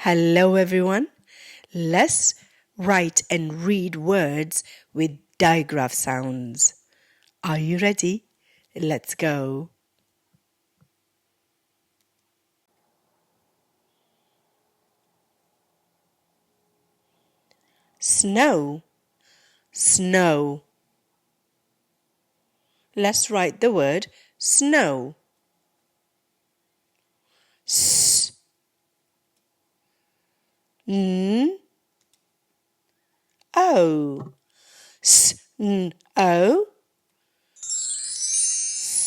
Hello everyone. Let's write and read words with digraph sounds. Are you ready? Let's go. Snow, snow. Let's write the word snow. S, n, o. S-n-o.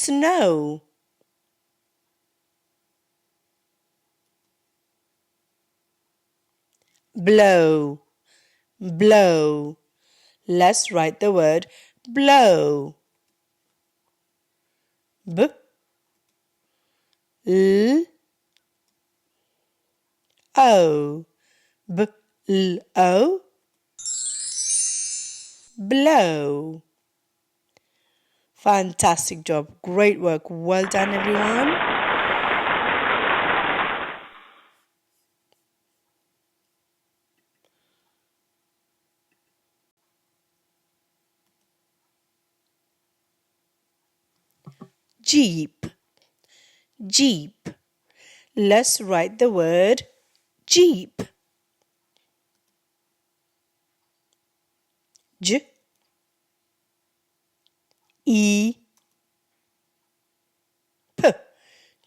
Snow. Blow, blow. Let's write the word blow. B, l, o. B, l, o. Blow. Fantastic job. Great work. Well done, everyone. Jeep, jeep. Let's write the word jeep. J, E, P.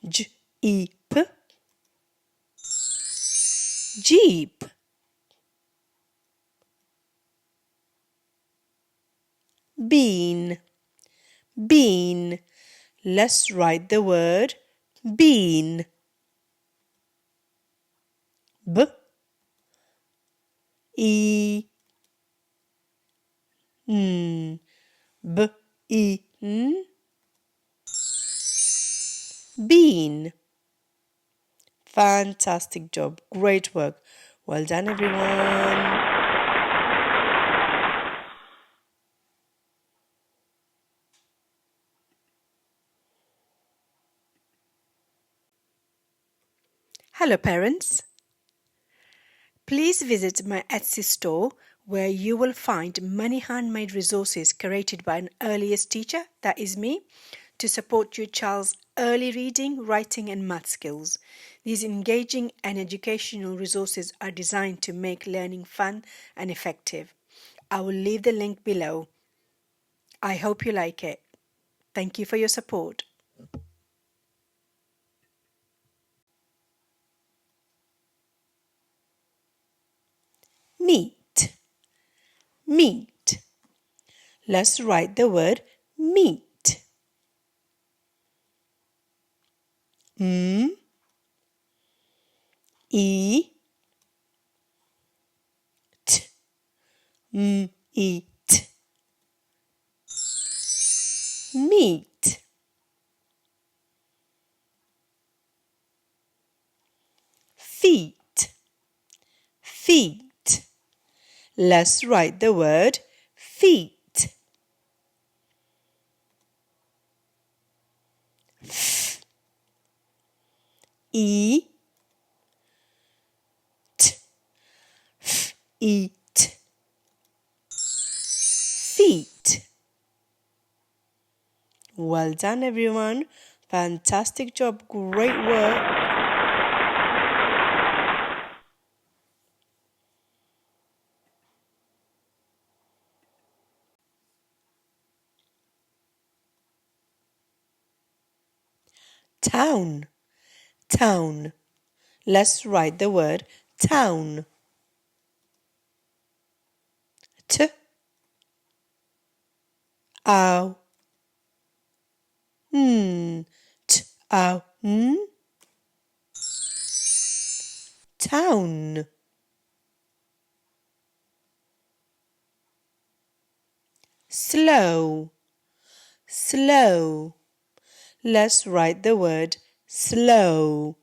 J, E, P. Jeep. Bean, bean. Let's write the word bean. B, E, N. B, E, N. Bean. Fantastic job. Great work. Well done, everyone. Hello, parents. Please visit my Etsy store where you will find many handmade resources created by an earliest teacher, that is me, to support your child's early reading, writing and math skills. These engaging and educational resources are designed to make learning fun and effective. I will leave the link below. I hope you like it. Thank you for your support. Meat, meat. Let's write the word meat. M, E, T, eat. Meat. Feet, feet. Let's write the word feet. F, E, T, f, eat. Feet. Well done, everyone. Fantastic job. Great work. Town, town. Let's write the word town. T, ow, n, t, ow, n. Town. Slow, slow. Let's write the word slow.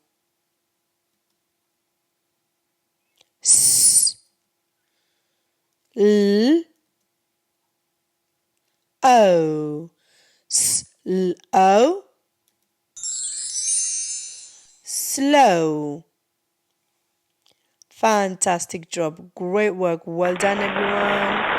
S, l, o. S, l, o. Slow. Fantastic job. Great work. Well done, everyone.